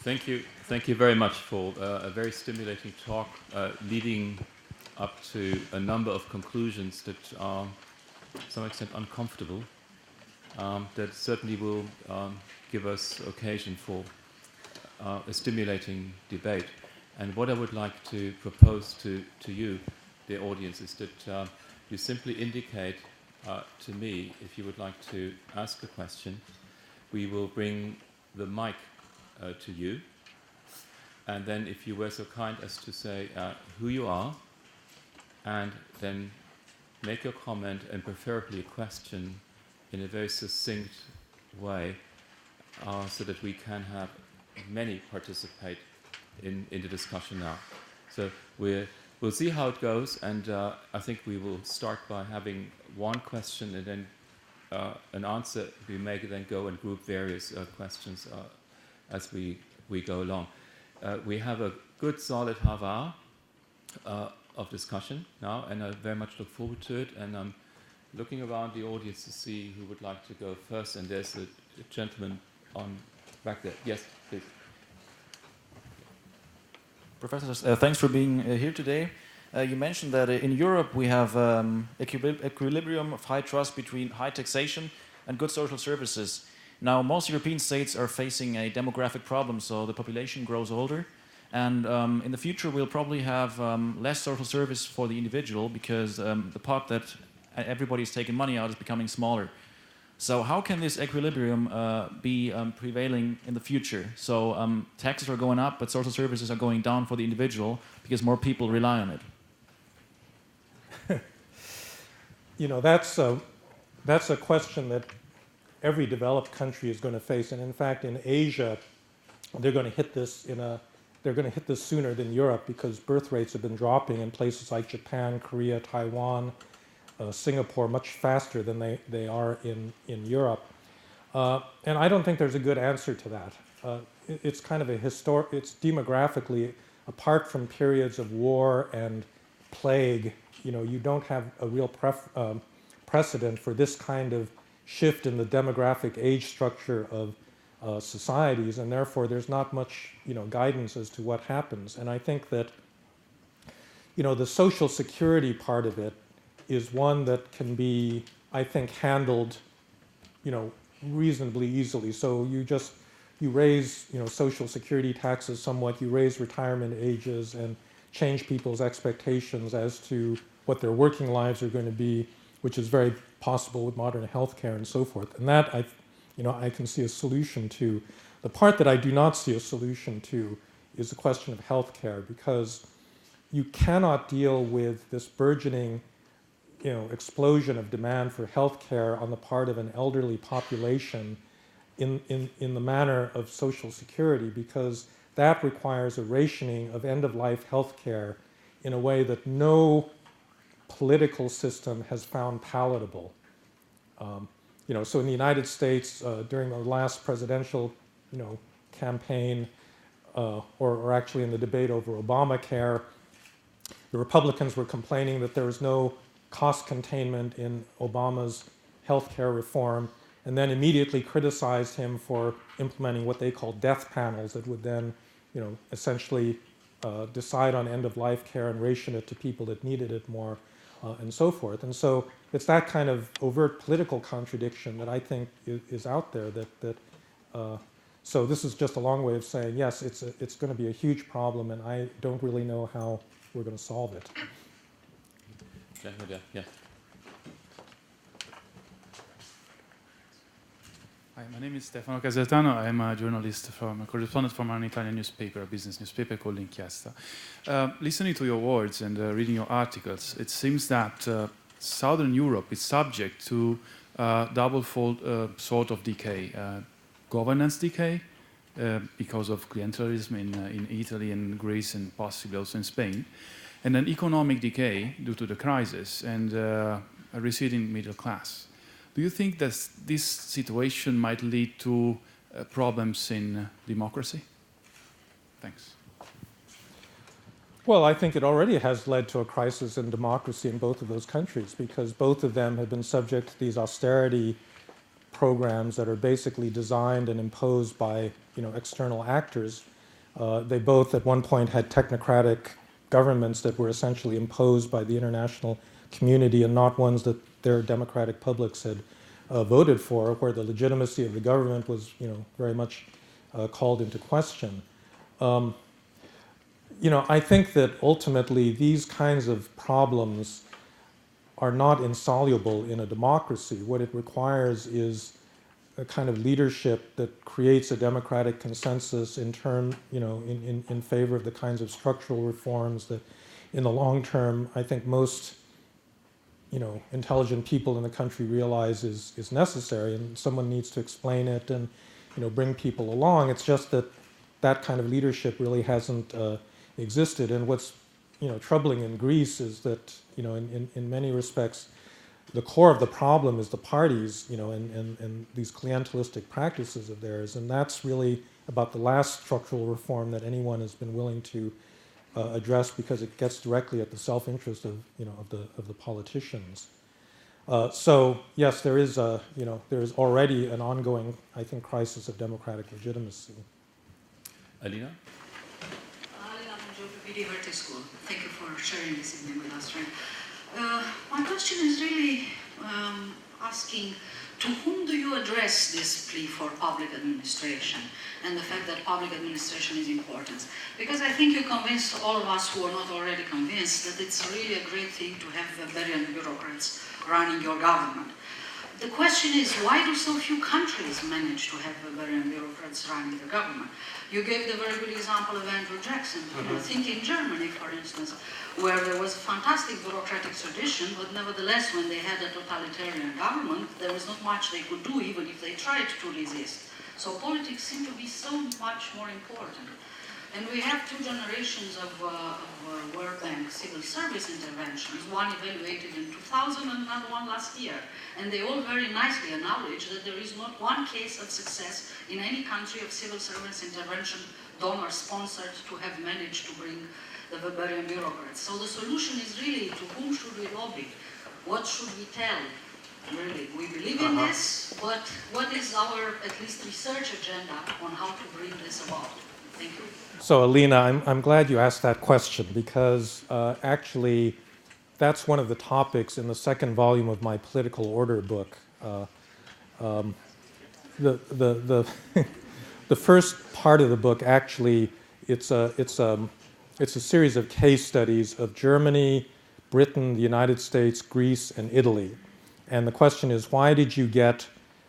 Thank you very much for a very stimulating talk, leading up to a number of conclusions that are, to some extent, uncomfortable. That certainly will give us occasion for a stimulating debate. And what I would like to propose to you, the audience, is that you simply indicate to me if you would like to ask a question. We will bring the mic to you. And then if you were so kind as to say who you are, and then make your comment and preferably a question in a very succinct way, so that we can have many participate in the discussion now. So we'll see how it goes, and I think we will start by having one question and then an answer. We may then go and group various questions as we go along. We have a good solid half hour of discussion now, and I very much look forward to it. And I'm looking around the audience to see who would like to go first. And there's a gentleman on back there. Yes, please. Professor, thanks for being here today. You mentioned that in Europe we have equilibrium of high trust between high taxation and good social services. Now, most European states are facing a demographic problem, so the population grows older. And in the future, we'll probably have less social service for the individual because the pot that everybody's taking money out is becoming smaller. So how can this equilibrium be prevailing in the future? So taxes are going up, but social services are going down for the individual because more people rely on it. That's a question that every developed country is going to face, and in fact, in Asia, they're going to hit this sooner than Europe because birth rates have been dropping in places like Japan, Korea, Taiwan, Singapore much faster than they are in Europe, and I don't think there's a good answer to that. It's kind of it's demographically, apart from periods of war and plague, you don't have a real precedent for this kind of shift in the demographic age structure of societies, and therefore there's not much guidance as to what happens. And I think that the social security part of it is one that can be, I think, handled reasonably easily. So you raise social security taxes somewhat, you raise retirement ages and change people's expectations as to what their working lives are going to be, which is very possible with modern healthcare and so forth. And that I can see a solution to. The part that I do not see a solution to is the question of healthcare, because you cannot deal with this burgeoning explosion of demand for healthcare on the part of an elderly population in the manner of Social Security, because that requires a rationing of end-of-life healthcare in a way that no political system has found palatable. So in the United States, during the last presidential, campaign, or actually in the debate over Obamacare, the Republicans were complaining that there was no cost containment in Obama's healthcare reform, and then immediately criticized him for implementing what they call death panels that would then, essentially decide on end-of-life care and ration it to people that needed it more. And so forth. And so it's that kind of overt political contradiction that I think is out there. So this is just a long way of saying, yes, it's going to be a huge problem, and I don't really know how we're going to solve it. Yeah. Hi, my name is Stefano Casertano. I'm a journalist a correspondent from an Italian newspaper, a business newspaper called L'Inchiesta. Listening to your words and reading your articles, it seems that Southern Europe is subject to double-fold sort of decay. Governance decay, because of clientelism in Italy and Greece and possibly also in Spain, and then economic decay due to the crisis and a receding middle class. Do you think that this situation might lead to problems in democracy? Thanks. Well, I think it already has led to a crisis in democracy in both of those countries, because both of them have been subject to these austerity programs that are basically designed and imposed by external actors. They both at one point had technocratic governments that were essentially imposed by the international community and not ones that their democratic publics had voted for, where the legitimacy of the government was very much called into question. I think that ultimately these kinds of problems are not insoluble in a democracy. What it requires is a kind of leadership that creates a democratic consensus in favor of the kinds of structural reforms that in the long term I think most intelligent people in the country realize is necessary, and someone needs to explain it and bring people along. It's just that that kind of leadership really hasn't existed. And what's troubling in Greece is that in many respects the core of the problem is the parties and these clientelistic practices of theirs, and that's really about the last structural reform that anyone has been willing to address, because it gets directly at the self-interest of the politicians. So yes, there is already an ongoing, I think, crisis of democratic legitimacy. Alina? Alina from Hertie School. Thank you for sharing this evening with us. My question is really asking, to whom do you address this plea for public administration and the fact that public administration is important? Because I think you convinced all of us who are not already convinced that it's really a great thing to have Weberian bureaucrats running your government. The question is, why do so few countries manage to have Weberian bureaucrats running the government? You gave the very good example of Andrew Jackson. Think in Germany, for instance, where there was a fantastic bureaucratic tradition, but nevertheless, when they had a totalitarian government, there was not much they could do, even if they tried to resist. So politics seem to be so much more important. And we have two generations of World Bank civil service interventions, one evaluated in 2000 and another one last year. And they all very nicely acknowledge that there is not one case of success in any country of civil service intervention, donor-sponsored, to have managed to bring the Weberian bureaucrats. So the solution is really, to whom should we lobby? What should we tell? Really, we believe in this, but what is our, at least, research agenda on how to bring this about? Thank you. So Alina, I'm glad you asked that question, because actually that's one of the topics in the second volume of my political order book. The first part of the book, actually, it's a series of case studies of Germany, Britain, the United States, Greece, and Italy. And the question is, why did you get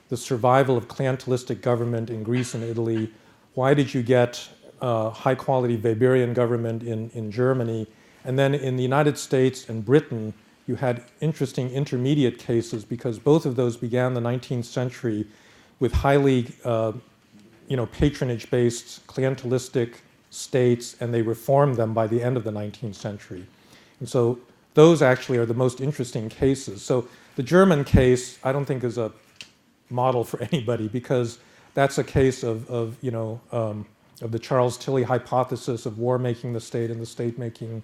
the survival of clientelistic government in Greece and Italy? Why did you get high-quality Weberian government in Germany? And then in the United States and Britain, you had interesting intermediate cases, because both of those began the 19th century with highly patronage-based clientelistic states, and they reformed them by the end of the 19th century. And so those actually are the most interesting cases. So the German case, I don't think, is a model for anybody, because that's a case of the Charles Tilly hypothesis of war making the state and the state making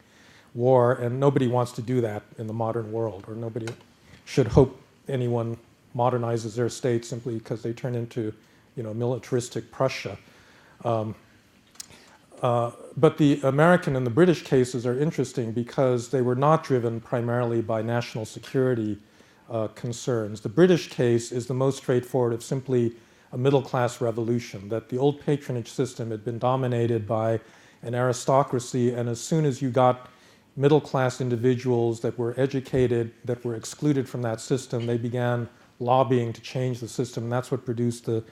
war, and nobody wants to do that in the modern world, or nobody should hope anyone modernizes their state simply because they turn into militaristic Prussia. But the American and the British cases are interesting because they were not driven primarily by national security concerns. The British case is the most straightforward of simply a middle-class revolution, that the old patronage system had been dominated by an aristocracy, and as soon as you got middle-class individuals that were educated, that were excluded from that system, they began lobbying to change the system. And that's what produced the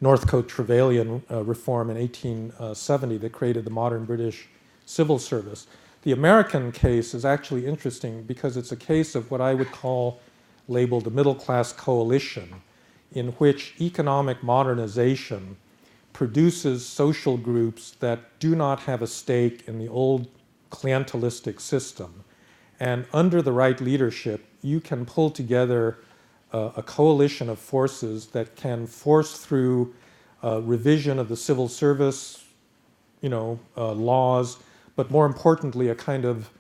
Northcote Trevelyan reform in 1870 that created the modern British civil service. The American case is actually interesting because it's a case of what I would call labeled the middle-class coalition, in which economic modernization produces social groups that do not have a stake in the old clientelistic system. And under the right leadership, you can pull together a coalition of forces that can force through revision of the civil service, laws, but more importantly, a kind of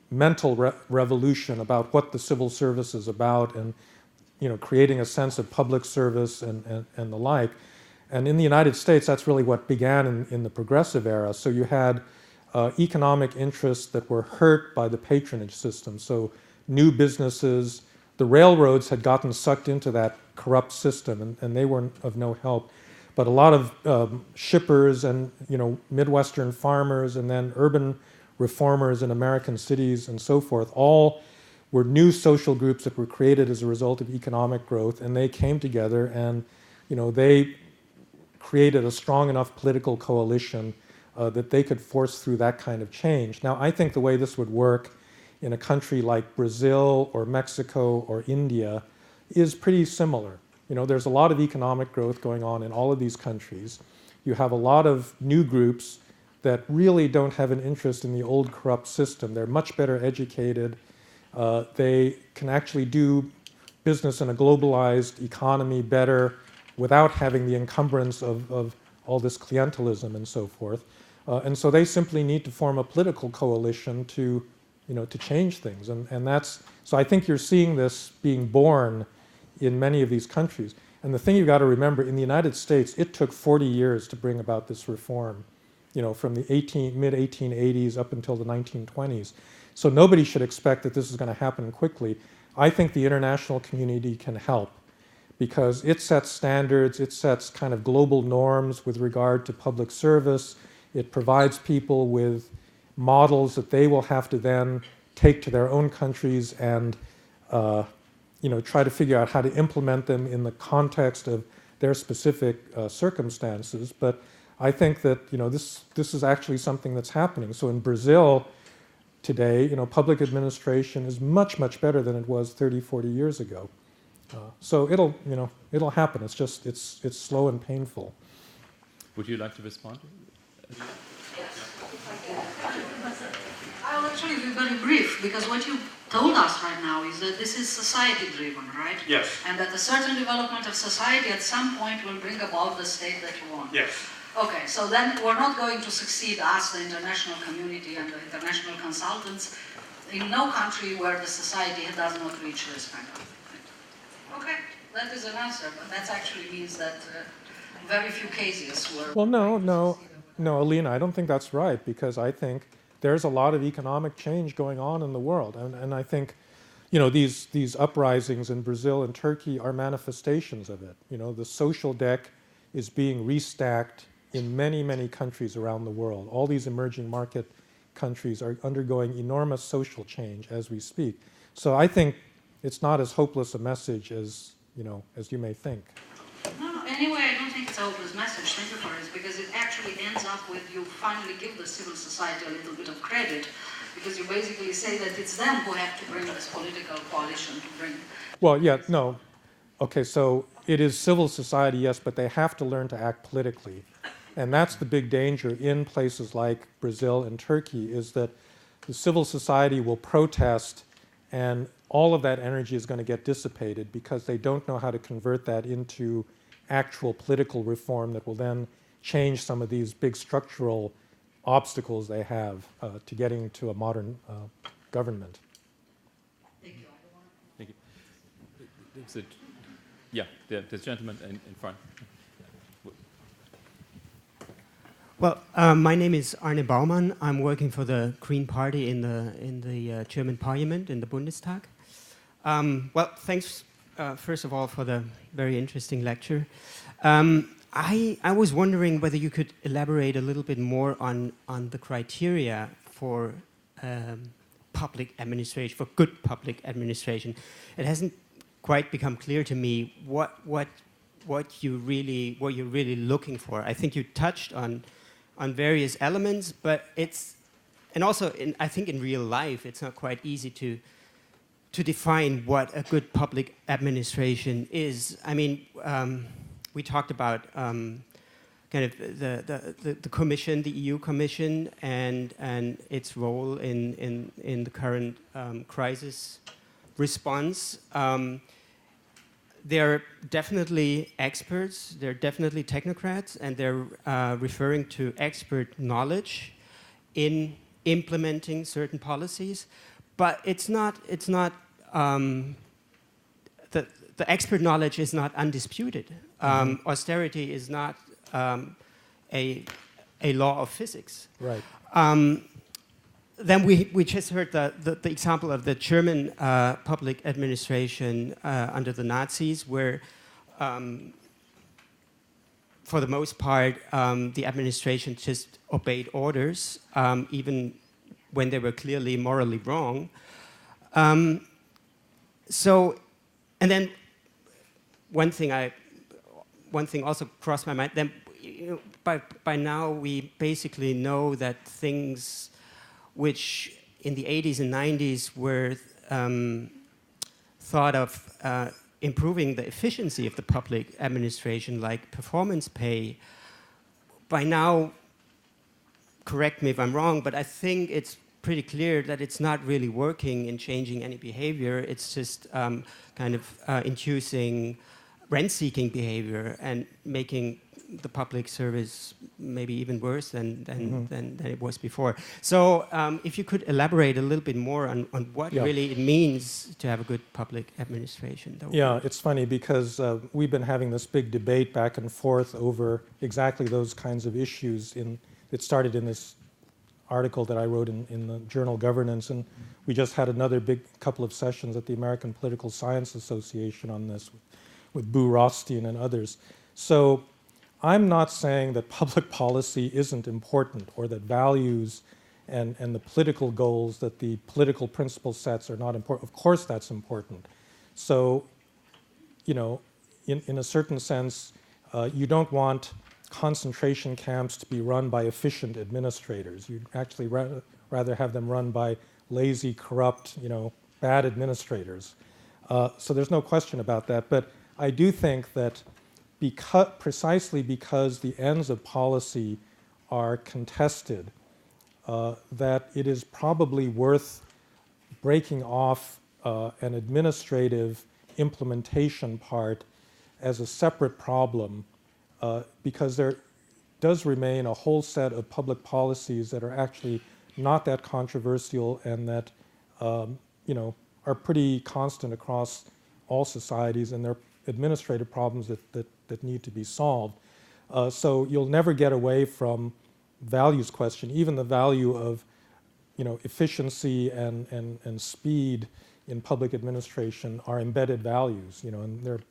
mental revolution about what the civil service is about, and creating a sense of public service and the like. And in the United States, that's really what began in the progressive era. So you had economic interests that were hurt by the patronage system. So new businesses, the railroads had gotten sucked into that corrupt system, and they were of no help. But a lot of shippers and Midwestern farmers and then urban reformers in American cities and so forth, all were new social groups that were created as a result of economic growth, and they came together and they created a strong enough political coalition that they could force through that kind of change. Now, I think the way this would work in a country like Brazil or Mexico or India is pretty similar. There's a lot of economic growth going on in all of these countries. You have a lot of new groups that really don't have an interest in the old corrupt system. They're much better educated. They can actually do business in a globalized economy better without having the encumbrance of all this clientelism and so forth. And so they simply need to form a political coalition to change things. And that's, so I think you're seeing this being born in many of these countries. And the thing you've got to remember, in the United States, it took 40 years to bring about this reform, from the mid-1880s up until the 1920s. So nobody should expect that this is going to happen quickly. I think the international community can help because it sets standards, it sets kind of global norms with regard to public service. It provides people with models that they will have to then take to their own countries and try to figure out how to implement them in the context of their specific circumstances. But I think that this is actually something that's happening. So in Brazil today, public administration is much, much better than it was 30, 40 years ago. So it'll happen. It's just it's slow and painful. Would you like to respond? Yes, if I can. I'll actually be very brief, because what you told us right now is that this is society-driven, right? Yes. And that a certain development of society at some point will bring about the state that you want. Yes. Okay, so then we're not going to succeed, us, the international community and the international consultants, in no country where the society does not reach this kind of. Okay, that is an answer, but that actually means that very few cases were... Well, no, Alina, I don't think that's right, because I think there's a lot of economic change going on in the world. And I think, these uprisings in Brazil and Turkey are manifestations of it. The social deck is being restacked in many, many countries around the world. All these emerging market countries are undergoing enormous social change as we speak. So I think it's not as hopeless a message as you may think. No, anyway, I don't think it's a hopeless message. Thank you for it, because it actually ends up with you finally give the civil society a little bit of credit, because you basically say that it's them who have to bring this political coalition to bring... Well, yeah, no. Okay, so it is civil society, yes, but they have to learn to act politically. And that's the big danger in places like Brazil and Turkey, is that the civil society will protest and all of that energy is going to get dissipated because they don't know how to convert that into actual political reform that will then change some of these big structural obstacles they have to getting to a modern government. Thank you. Thank you. Yeah, the gentleman in front. Well, my name is Arne Baumann. I'm working for the Green Party in the German Parliament, in the Bundestag. Well, thanks first of all for the very interesting lecture. I was wondering whether you could elaborate a little bit more on the criteria for public administration, for good public administration. It hasn't quite become clear to me what you're really looking for. I think you touched on various elements, but I think in real life it's not quite easy to define what a good public administration is. I mean, we talked about kind of the Commission, the EU Commission, and its role in the current crisis response. They're definitely experts, they're definitely technocrats, and they're referring to expert knowledge in implementing certain policies. But it's not the expert knowledge is not undisputed. Austerity is not a law of physics. Right. Then we just heard the example of the German public administration under the Nazis, where for the most part the administration just obeyed orders, even when they were clearly morally wrong. And then one thing also crossed my mind. Then, by now we basically know that things which in the 80s and 90s were thought of improving the efficiency of the public administration, like performance pay, by now, correct me if I'm wrong, but I think it's pretty clear that it's not really working in changing any behavior. It's just kind of inducing rent-seeking behavior and making the public service maybe even worse than it was before. So if you could elaborate a little bit more on what really it means to have a good public administration. Yeah, it's funny because we've been having this big debate back and forth over exactly those kinds of issues. It started in this article that I wrote in the journal Governance, and we just had another big couple of sessions at the American Political Science Association on this with Boo Rothstein and others. So I'm not saying that public policy isn't important or that values and the political goals that the political principle sets are not important. Of course that's important. So, you know, in a certain sense, you don't want concentration camps to be run by efficient administrators. You'd actually rather have them run by lazy, corrupt, you know, bad administrators. So there's no question about that. But I do think that precisely because the ends of policy are contested, that it is probably worth breaking off an administrative implementation part as a separate problem, because there does remain a whole set of public policies that are actually not that controversial and that you know, are pretty constant across all societies, and they're administrative problems that need to be solved. So you'll never get away from values question. Even the value of, you know, efficiency and speed in public administration are embedded values, you know, and there are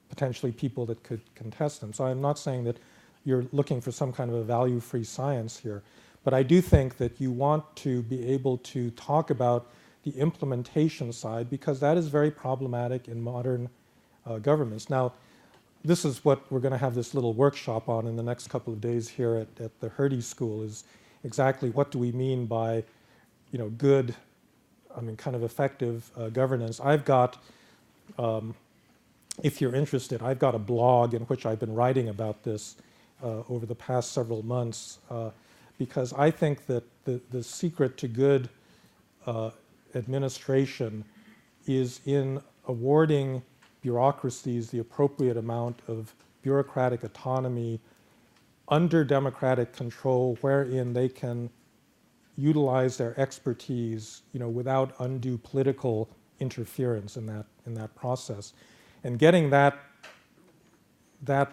potentially people that could contest them. So I'm not saying that you're looking for some kind of a value-free science here, but I do think that you want to be able to talk about the implementation side, because that is very problematic in modern governments. Now, this is what we're going to have this little workshop on in the next couple of days here at the Hertie School, is exactly what do we mean by, you know, good, I mean, kind of effective governance. I've got, if you're interested, I've got a blog in which I've been writing about this over the past several months, because I think that the secret to good administration is in awarding bureaucracies the appropriate amount of bureaucratic autonomy under democratic control, wherein they can utilize their expertise, you know, without undue political interference in that process. And getting that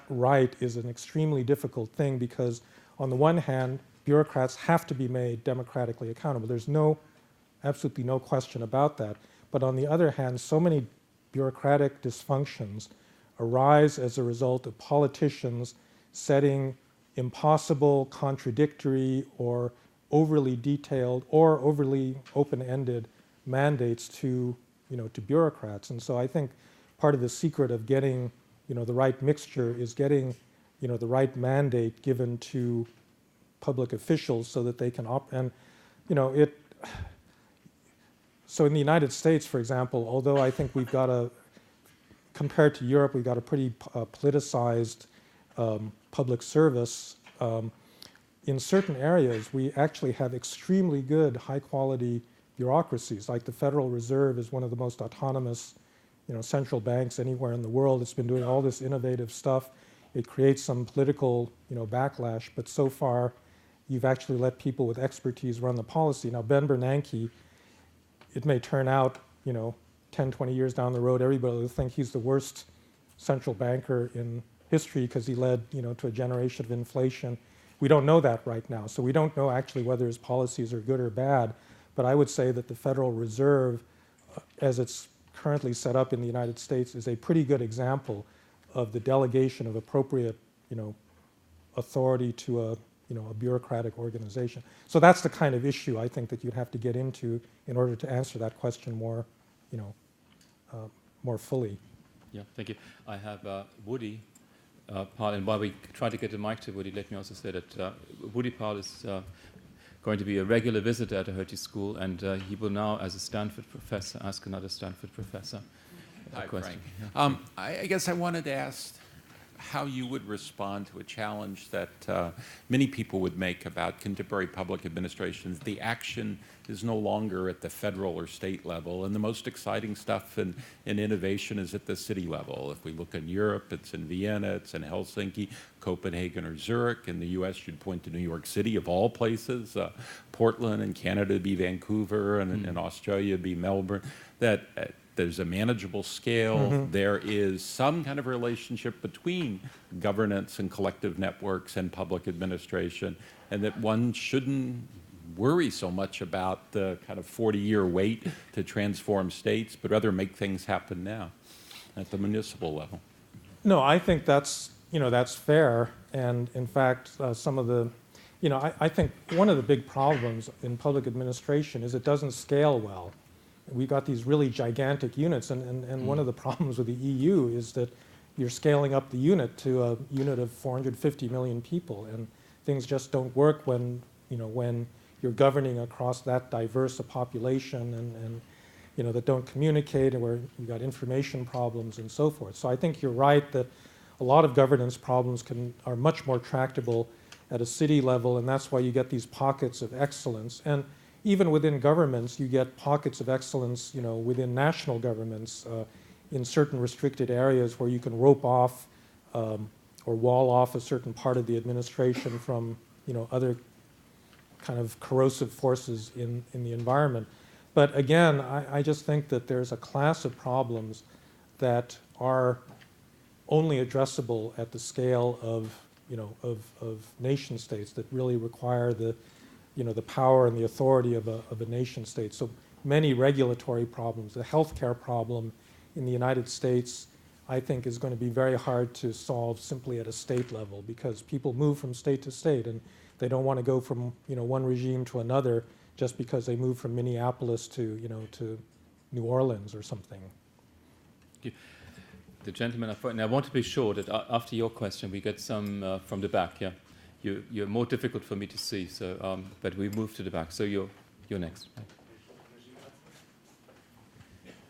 right is an extremely difficult thing, because on the one hand, bureaucrats have to be made democratically accountable. There's absolutely no question about that. But on the other hand, so many bureaucratic dysfunctions arise as a result of politicians setting impossible, contradictory, or overly detailed or overly open-ended mandates to bureaucrats. And so I think part of the secret of getting, you know, the right mixture is getting, you know, the right mandate given to public officials so that they can So in the United States, for example, although I think we've got compared to Europe, we've got a pretty politicized public service, in certain areas we actually have extremely good, high-quality bureaucracies. Like the Federal Reserve is one of the most autonomous, you know, central banks anywhere in the world. It's been doing all this innovative stuff. It creates some political, you know, backlash, but so far you've actually let people with expertise run the policy. Now, Ben Bernanke, it may turn out, you know, 10, 20 years down the road, everybody will think he's the worst central banker in history because he led, to a generation of inflation. We don't know that right now. So we don't know actually whether his policies are good or bad. But I would say that the Federal Reserve, as it's currently set up in the United States, is a pretty good example of the delegation of appropriate, authority to a bureaucratic organization. So that's the kind of issue I think that you'd have to get into in order to answer that question more, more fully. Yeah, thank you. I have Woody Powell, and while we try to get a mic to Woody, let me also say that Woody Powell is going to be a regular visitor at a Hertie school, and he will now, as a Stanford professor, ask another Stanford professor a question. Frank. I guess I wanted to ask how you would respond to a challenge that many people would make about contemporary public administrations. The action is no longer at the federal or state level, and the most exciting stuff in innovation is at the city level. If we look in Europe, it's in Vienna, it's in Helsinki, Copenhagen, or Zurich. In the US, you'd point to New York City, of all places. Portland, in Canada, would be Vancouver, and in Australia, it'd be Melbourne. There's a manageable scale. There is some kind of relationship between governance and collective networks and public administration, and that one shouldn't worry so much about the kind of 40-year wait to transform states, but rather make things happen now at the municipal level. No, I think that's fair. And in fact, some of the, I think one of the big problems in public administration is it doesn't scale well. We've got these really gigantic units, and one of the problems with the EU is that you're scaling up the unit to a unit of 450 million people, and things just don't work when you're governing across that diverse a population and that don't communicate, and where you've got information problems and so forth. So I think you're right that a lot of governance problems are much more tractable at a city level, and that's why you get these pockets of excellence. And even within governments, you get pockets of excellence, within national governments in certain restricted areas where you can rope off or wall off a certain part of the administration from, other kind of corrosive forces in the environment. But again, I just think that there's a class of problems that are only addressable at the scale of nation states that really require the power and the authority of a nation state. So many regulatory problems. The healthcare problem in the United States, I think, is going to be very hard to solve simply at a state level, because people move from state to state, and they don't want to go from one regime to another just because they move from Minneapolis to to New Orleans or something. The gentleman up front. And I want to be sure that after your question, we get some from the back. Yeah. You're more difficult for me to see, so but we move to the back. So you're next.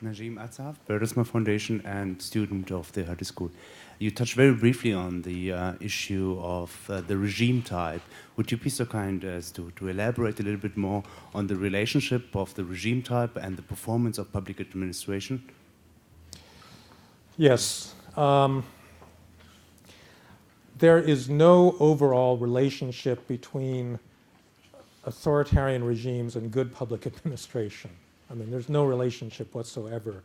Najim Atzaf, Bertelsmann Foundation and student of the Hertie School. You touched very briefly on the issue of the regime type. Would you be so kind as to elaborate a little bit more on the relationship of the regime type and the performance of public administration? Yes. There is no overall relationship between authoritarian regimes and good public administration. I mean, there's no relationship whatsoever.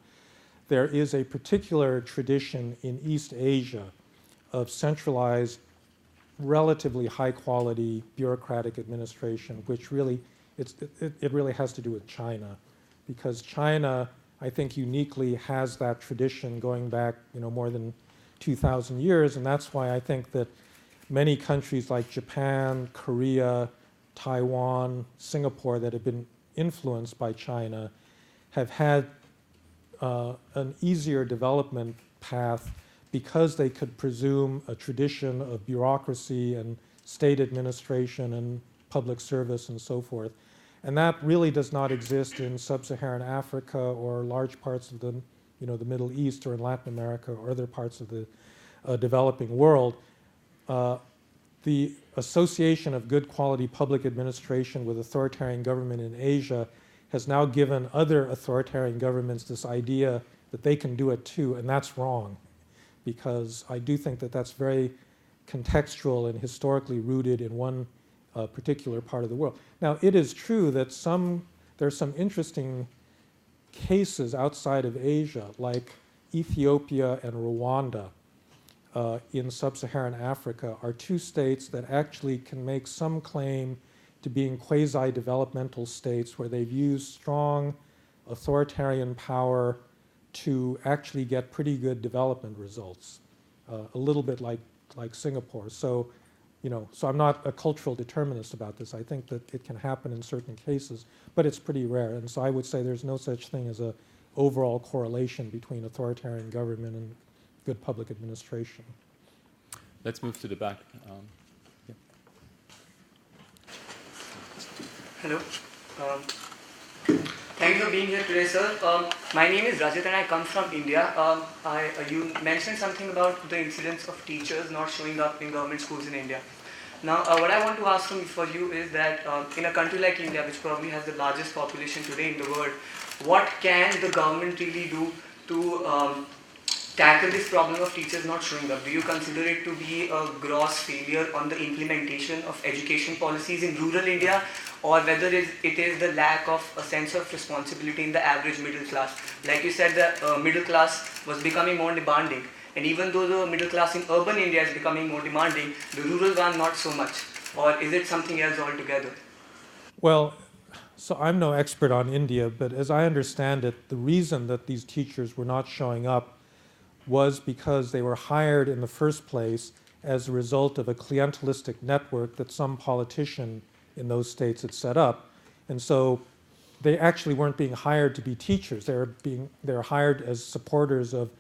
There is a particular tradition in East Asia of centralized, relatively high-quality bureaucratic administration, which really, it really has to do with China, because China, I think, uniquely has that tradition going back, more than 2,000 years, and that's why I think that many countries like Japan, Korea, Taiwan, Singapore that have been influenced by China have had an easier development path because they could presume a tradition of bureaucracy and state administration and public service and so forth. And that really does not exist in sub-Saharan Africa or large parts of the Middle East or in Latin America or other parts of the developing world. The association of good quality public administration with authoritarian government in Asia has now given other authoritarian governments this idea that they can do it too, and that's wrong, because I do think that that's very contextual and historically rooted in one particular part of the world. Now, it is true that there's some interesting cases outside of Asia, like Ethiopia and Rwanda in sub-Saharan Africa, are two states that actually can make some claim to being quasi-developmental states where they've used strong authoritarian power to actually get pretty good development results, a little bit like Singapore. So, so I'm not a cultural determinist about this. I think that it can happen in certain cases, but it's pretty rare. And so I would say there's no such thing as a overall correlation between authoritarian government and good public administration. Let's move to the back. Yeah. Hello. Thank you for being here today, sir. My name is Rajat and I come from India. You mentioned something about the incidence of teachers not showing up in government schools in India. Now, what I want to ask for you is that in a country like India, which probably has the largest population today in the world, what can the government really do to tackle this problem of teachers not showing up? Do you consider it to be a gross failure on the implementation of education policies in rural India, or whether it is the lack of a sense of responsibility in the average middle class? Like you said, the middle class was becoming more demanding, and even though the middle class in urban India is becoming more demanding, the rural one not so much. Or is it something else altogether? Well, so I'm no expert on India, but as I understand it, the reason that these teachers were not showing up was because they were hired in the first place as a result of a clientelistic network that some politician in those states had set up. And so they actually weren't being hired to be teachers. They're hired as supporters of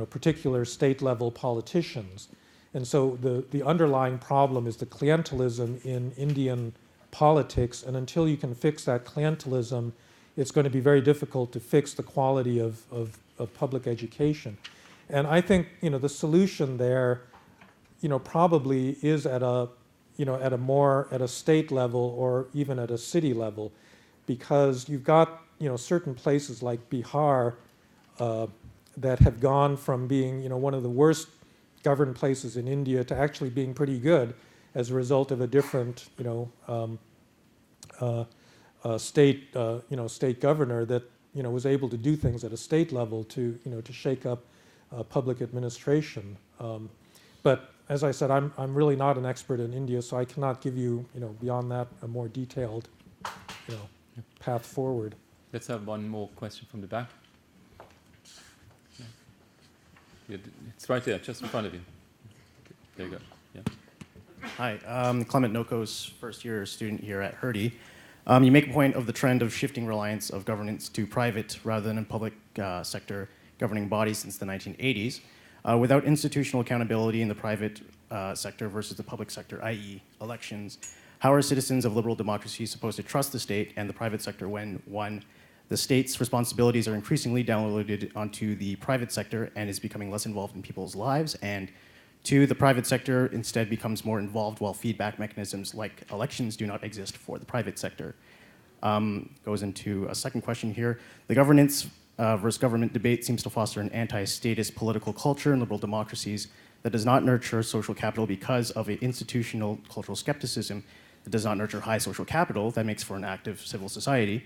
particular state-level politicians. And so the underlying problem is the clientelism in Indian politics, and until you can fix that clientelism, it's going to be very difficult to fix the quality of public education. And I think the solution there, probably is at a state level or even at a city level, because you've got certain places like Bihar that have gone from being one of the worst governed places in India to actually being pretty good as a result of a different state governor that was able to do things at a state level to shake up public administration. But as I said, I'm really not an expert in India, so I cannot give you beyond that a more detailed path forward. Let's have one more question from the back. Yeah, it's right there, just in front of you. There you go. Yeah. Hi, Clement Nokos, first-year student here at Hertie. You make a point of the trend of shifting reliance of governance to private rather than in public sector governing bodies since the 1980s. Without institutional accountability in the private sector versus the public sector, i.e. elections, how are citizens of liberal democracies supposed to trust the state and the private sector when, one, the state's responsibilities are increasingly downloaded onto the private sector and is becoming less involved in people's lives, and two, the private sector instead becomes more involved while feedback mechanisms like elections do not exist for the private sector? Goes into a second question here. The governance versus government debate seems to foster an anti-statist political culture in liberal democracies that does not nurture social capital because of an institutional cultural skepticism that does not nurture high social capital that makes for an active civil society.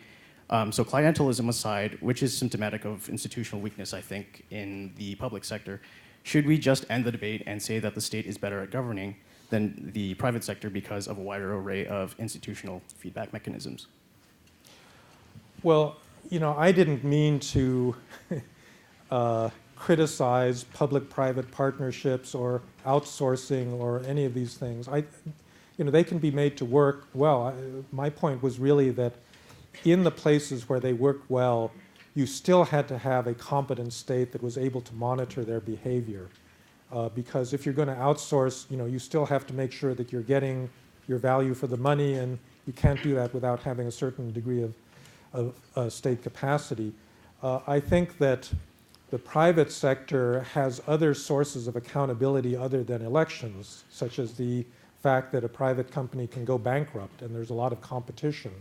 So clientelism aside, which is symptomatic of institutional weakness, I think, in the public sector, should we just end the debate and say that the state is better at governing than the private sector because of a wider array of institutional feedback mechanisms? Well, I didn't mean to criticize public-private partnerships or outsourcing or any of these things. They can be made to work well. My point was really that in the places where they worked well, you still had to have a competent state that was able to monitor their behavior. Because if you're going to outsource, you still have to make sure that you're getting your value for the money, and you can't do that without having a certain degree of state capacity. I think that the private sector has other sources of accountability other than elections, such as the fact that a private company can go bankrupt and there's a lot of competition.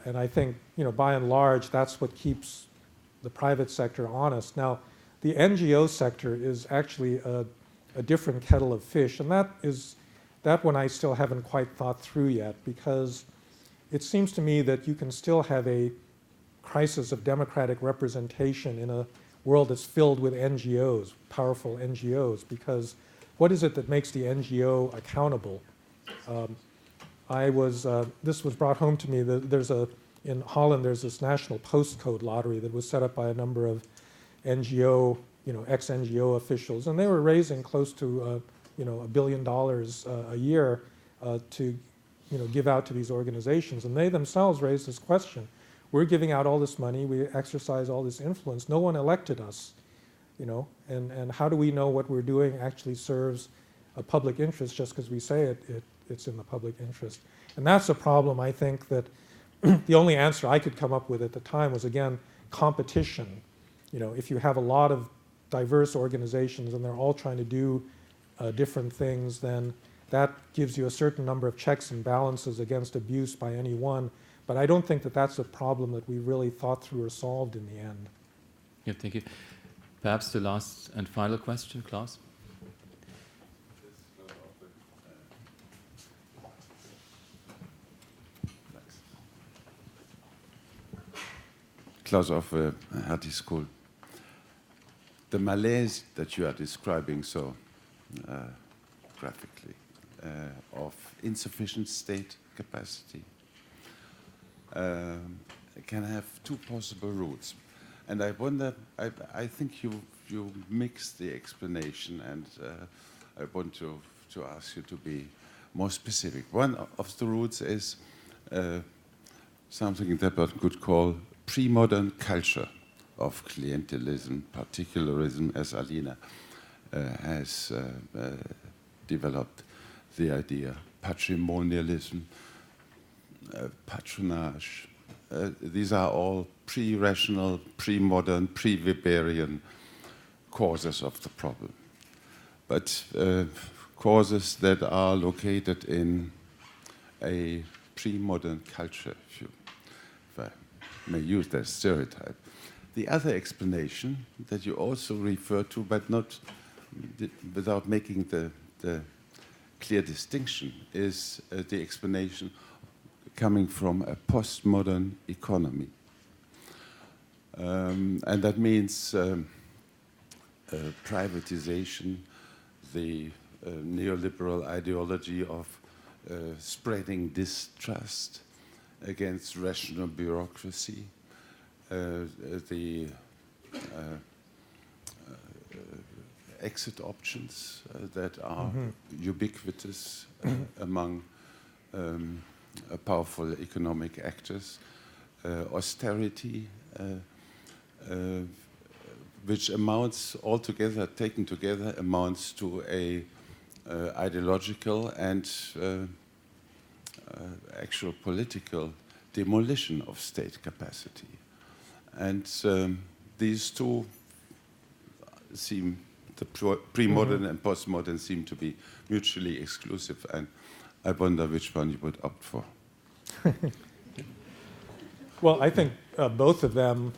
And I think, by and large, that's what keeps the private sector honest. Now, the NGO sector is actually a different kettle of fish, and that one I still haven't quite thought through yet, because it seems to me that you can still have a crisis of democratic representation in a world that's filled with NGOs, powerful NGOs, because what is it that makes the NGO accountable? This was brought home to me that in Holland there's this national postcode lottery that was set up by a number of NGO, ex-NGO officials, and they were raising close to $1 billion a year to give out to these organizations, and they themselves raised this question. We're giving out all this money, we exercise all this influence, no one elected us, and how do we know what we're doing actually serves a public interest just because we say it's in the public interest? And that's a problem, I think, that the only answer I could come up with at the time was, again, competition. If you have a lot of diverse organizations and they're all trying to do different things, then that gives you a certain number of checks and balances against abuse by any one. But I don't think that that's a problem that we really thought through or solved in the end. Yeah, thank you. Perhaps the last and final question, Klaus? Klaus of Hertie School. The malaise that you are describing so graphically of insufficient state capacity can have two possible routes. And I wonder, I think you mix the explanation, and I want to ask you to be more specific. One of the routes is something that one could call pre-modern culture of clientelism, particularism, as Alina has developed the idea, patrimonialism, patronage. These are all pre-rational, pre-modern, pre-Weberian causes of the problem. But causes that are located in a pre-modern culture, if I may use that stereotype. The other explanation that you also refer to, but not without making the clear distinction, is the explanation coming from a postmodern economy. And that means privatization, the neoliberal ideology of spreading distrust against rational bureaucracy, the exit options that are ubiquitous among powerful economic actors, austerity, which amounts altogether, taken together, amounts to a ideological and actual political demolition of state capacity. And these two seem, the pre-modern and postmodern seem to be mutually exclusive, and I wonder which one you would opt for. Well, I think both of them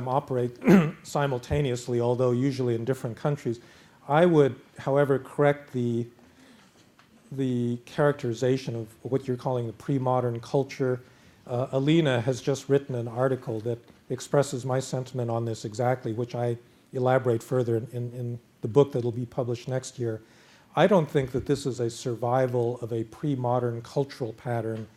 operate simultaneously, although usually in different countries. I would, however, correct the characterization of what you're calling the pre-modern culture. Alina has just written an article that expresses my sentiment on this exactly, which I elaborate further in the book that will be published next year. I don't think that this is a survival of a pre-modern cultural pattern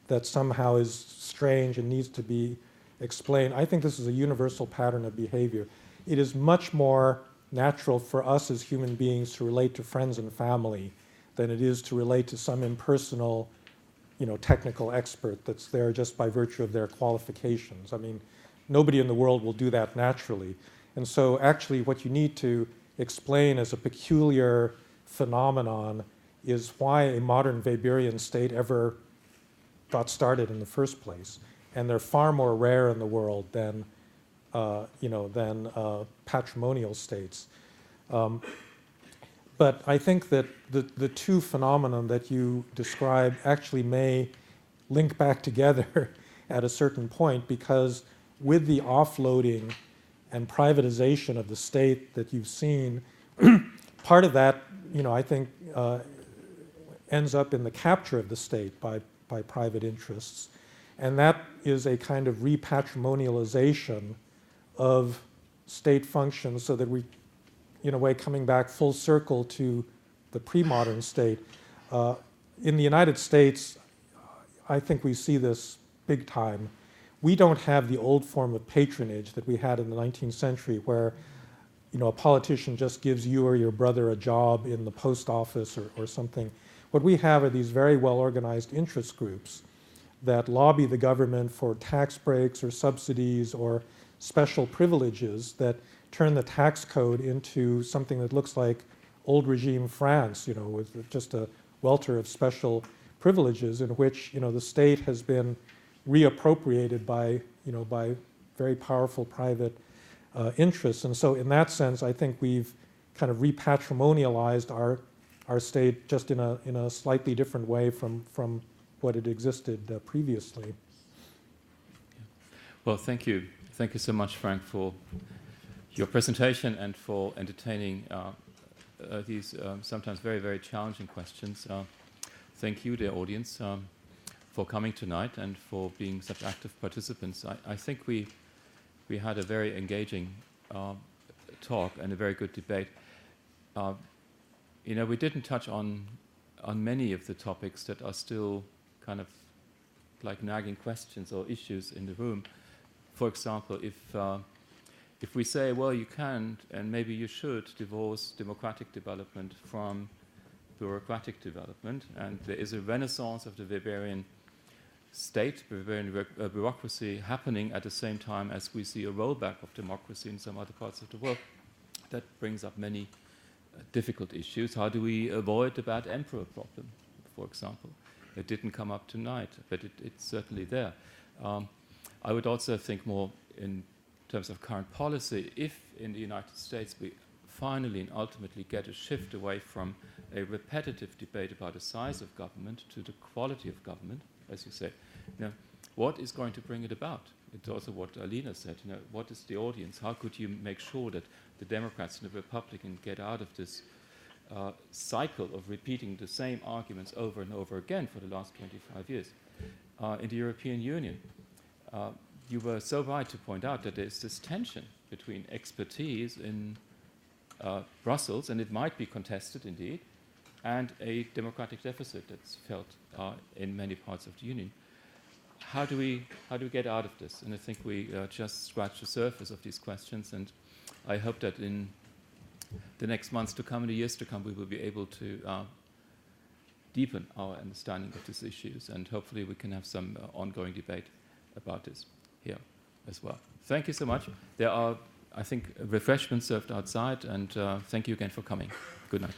that somehow is strange and needs to be explained. I think this is a universal pattern of behavior. It is much more natural for us as human beings to relate to friends and family than it is to relate to some impersonal, technical expert that's there just by virtue of their qualifications. I mean, nobody in the world will do that naturally. And so actually what you need to explain as a peculiar phenomenon is why a modern Weberian state ever got started in the first place. And they're far more rare in the world than patrimonial states. But I think that the two phenomena that you describe actually may link back together at a certain point, because with the offloading and privatization of the state that you've seen, part of that, I think ends up in the capture of the state by private interests. And that is a kind of repatrimonialization of state functions, so that we, in a way, coming back full circle to the pre-modern state. In the United States, I think we see this big time. We don't have the old form of patronage that we had in the 19th century, where a politician just gives you or your brother a job in the post office or something. What we have are these very well-organized interest groups that lobby the government for tax breaks or subsidies or special privileges that turn the tax code into something that looks like old regime France, with just a welter of special privileges in which, the state has been reappropriated by very powerful private interests. And so in that sense, I think we've kind of repatrimonialized our state just in a slightly different way from what had existed previously. Well, thank you. Thank you so much, Frank, for your presentation and for entertaining these sometimes very, very challenging questions. Thank you, dear audience, for coming tonight and for being such active participants. I think we had a very engaging talk and a very good debate. We didn't touch on many of the topics that are still kind of like nagging questions or issues in the room. For example, if we say, well, you can and maybe you should divorce democratic development from bureaucratic development, and there is a renaissance of the Weberian state, Weberian bureaucracy happening at the same time as we see a rollback of democracy in some other parts of the world, that brings up many difficult issues. How do we avoid the bad emperor problem, for example? It didn't come up tonight, but it's certainly there. I would also think more in terms of current policy. If in the United States we finally and ultimately get a shift away from a repetitive debate about the size of government to the quality of government, as you say, what is going to bring it about? It's also what Alina said, what is the audience? How could you make sure that the Democrats and the Republicans get out of this cycle of repeating the same arguments over and over again for the last 25 years? In the European Union, you were so right to point out that there's this tension between expertise in Brussels, and it might be contested indeed, and a democratic deficit that's felt in many parts of the Union. How do we get out of this? And I think we just scratched the surface of these questions, and I hope that in the next months to come, in the years to come, we will be able to deepen our understanding of these issues, and hopefully we can have some ongoing debate about this here as well. Thank you so much. There are, I think, refreshments served outside, and thank you again for coming. Good night.